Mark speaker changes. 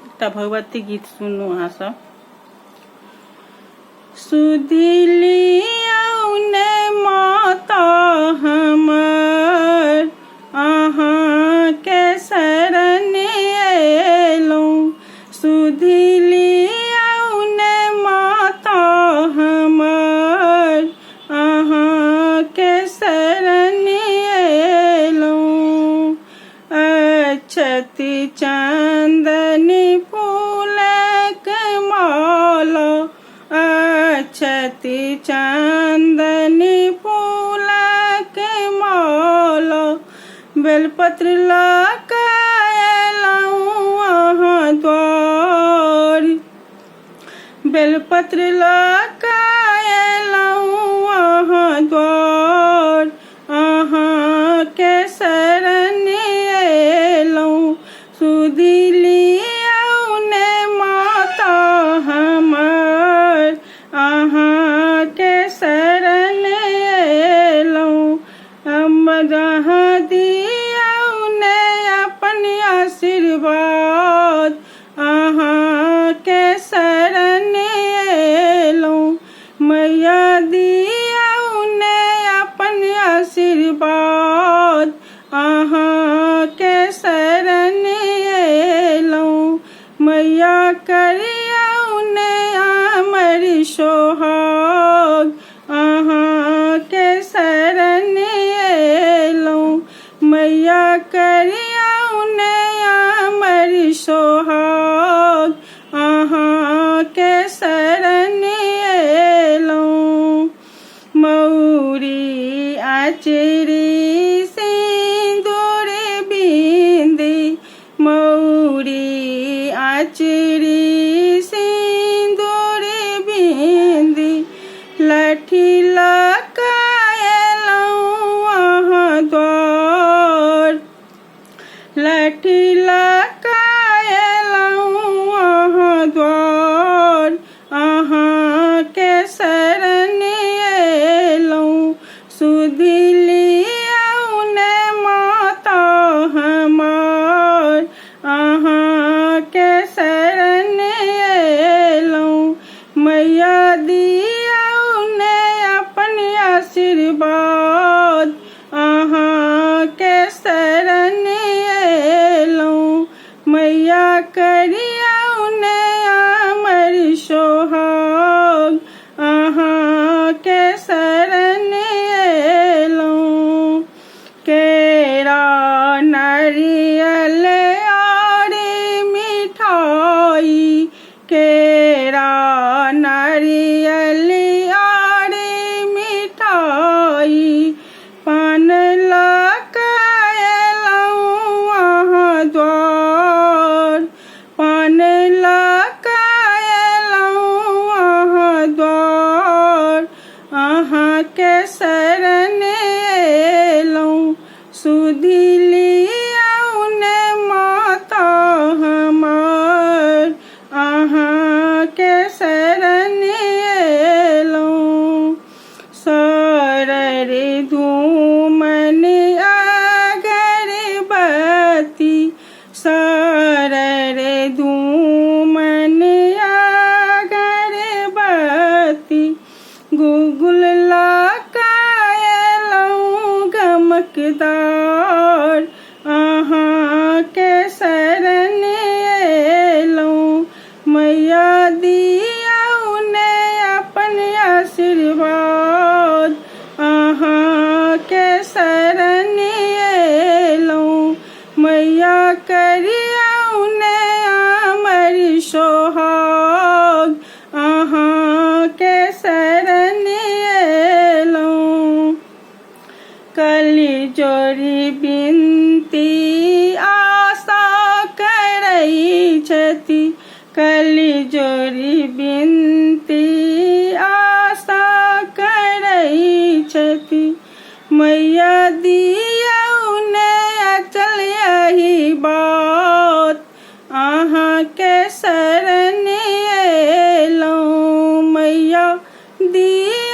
Speaker 1: एकटा भगवती गीत सुनू अहाँ सब। सुधिली औने माता हमर अहाँ के शरण एलौं। सुधिली औने माता हमर अहाँ के शरण एलौं। अक्षत चंदनी फूलक माला, अक्षत चंदनी फूलक माला, बेलपत्र लऽ अयलौं अहाँ द्वार। बेलपत्र लऽ अयलौं अहाँ द्वार, अहाँ के शरण एलौं। सुधिली औने माता हमर अहाँ के शरण एलौं। अहाँ दियौने अपन आशीर्वाद, अहाँ के शरण एलौं। मैया दियौने अपन आशीर्वाद, अहाँ के शरण एलौं। मैया करियौने अमर सोहाग, अहाँ के शरण एलौं। मैया करियौने अमर सोहाग, अहाँ के शरण एलौं। मौरी आचरी सिंदूर बिंदी, मौरी आचरी सिंदूर बिंदी, लठी लऽ अयलौं अहाँ द्वार। लठी लऽ अयलौं अहाँ द्वार, अहाँ के शरण एलौं। सुधिली औने माता हमर अहाँ के शरण एलौं। मैया दियौने अपन आशीर्वाद, अहाँ के शरण एलौं। मैया करियौने अमर सोहाग, अहाँ के शरण एलौं। केरा नारियल आर मिठाई, केरा नारियल आर मिठाई, पान लऽ अयलौं अहाँ द्वार। पान लऽ अयलौं अहाँ द्वार, अहाँ के शरण एलौं। सुधिली औने माता हमर अहाँ के शरण एलौं। सरर धूमन अगरबत्ती, सरर धूमन अगरबत्ती, गुगुल लऽ अयलौं गमकदार, अहाँ के शरण एलौं। मैया दियौने अपन आशीर्वाद, अहाँ के शरण एलौं। मैया करियौने अमर सोहाग, अहाँ के शरण एलौं। कली जोड़ी बिनती आशा करै छथि, कली जोड़ी बिनती आशा करै छथि। मैया दियौने अचल यही बात, अहाँ के शरण एलौं। मैया दियौने